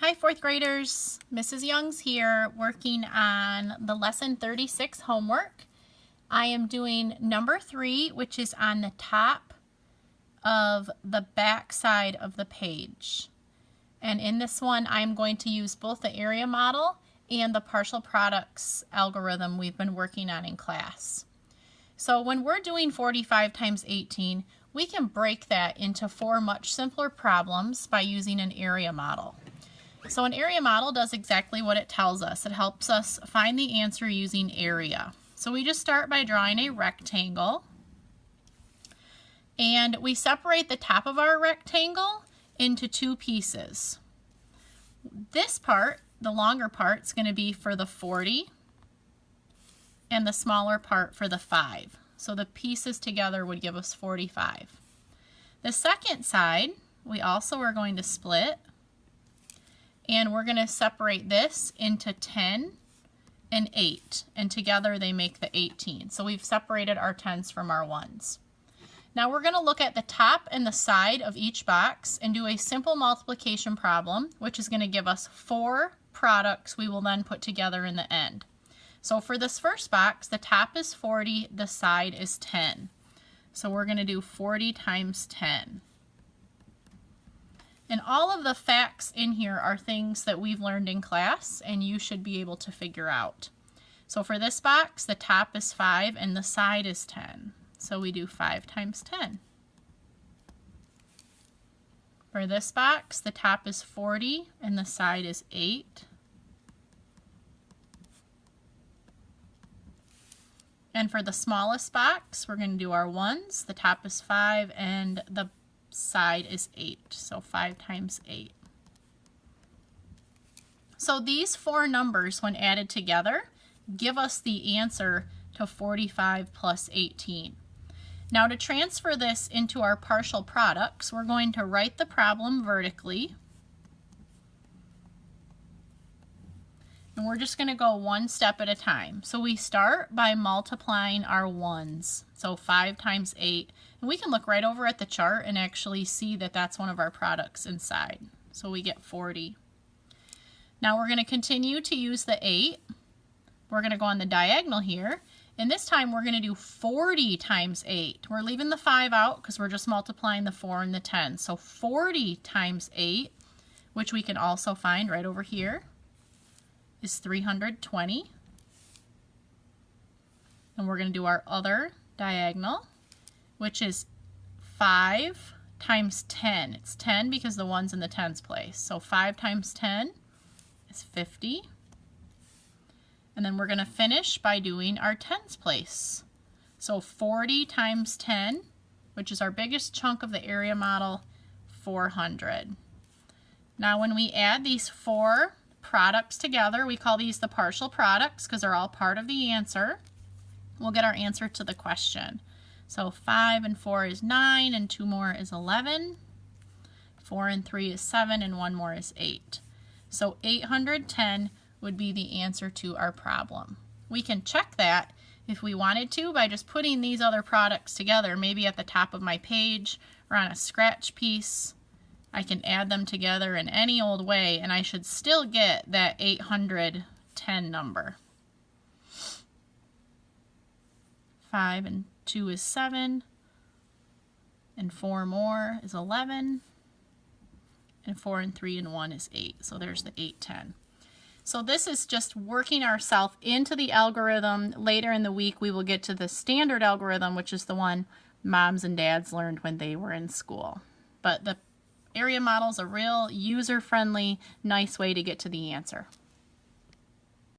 Hi, fourth graders. Mrs. Young's here working on the lesson 36 homework. I am doing number 3, which is on the top of the back side of the page. And in this one, I'm going to use both the area model and the partial products algorithm we've been working on in class. So when we're doing 45 times 18, we can break that into 4 much simpler problems by using an area model. So an area model does exactly what it tells us. It helps us find the answer using area. So we just start by drawing a rectangle, and we separate the top of our rectangle into 2 pieces. This part, the longer part, is going to be for the 40, and the smaller part for the 5. So the pieces together would give us 45. The second side, we also are going to split, and we're going to separate this into 10 and 8, and together they make the 18. So we've separated our 10s from our 1s. Now we're going to look at the top and the side of each box and do a simple multiplication problem, which is going to give us 4 products we will then put together in the end. So for this first box, the top is 40, the side is 10. So we're going to do 40 times 10. And all of the facts in here are things that we've learned in class and you should be able to figure out. So for this box, the top is 5 and the side is 10. So we do 5 times 10. For this box, the top is 40 and the side is 8. And for the smallest box, we're going to do our 1s. The top is 5 and the side is 8. So 5 times 8. So these 4 numbers, when added together, give us the answer to 45 plus 18. Now to transfer this into our partial products, we're going to write the problem vertically. And we're just going to go one step at a time. So we start by multiplying our 1s. So 5 times 8. And we can look right over at the chart and actually see that that's one of our products inside. So we get 40. Now we're going to continue to use the 8. We're going to go on the diagonal here. And this time we're going to do 40 times 8. We're leaving the 5 out because we're just multiplying the 4 and the 10. So 40 times 8, which we can also find right over here, is 320. And we're going to do our other diagonal, which is 5 times 10. It's 10 because the 1's in the 10's place. So 5 times 10 is 50. And then we're going to finish by doing our 10's place. So 40 times 10, which is our biggest chunk of the area model, 400. Now when we add these 4 products together, we call these the partial products because they're all part of the answer. We'll get our answer to the question. So 5 and 4 is 9, and 2 more is 11. 4 and 3 is 7, and 1 more is 8. So 810 would be the answer to our problem. We can check that if we wanted to by just putting these other products together, maybe at the top of my page or on a scratch piece. I can add them together in any old way and I should still get that 810 number. 5 and 2 is 7, and 4 more is 11, and 4 and 3 and 1 is 8. So there's the 810. So this is just working ourselves into the algorithm. Later in the week we will get to the standard algorithm, which is the one moms and dads learned when they were in school. But the area model is a real user-friendly, nice way to get to the answer.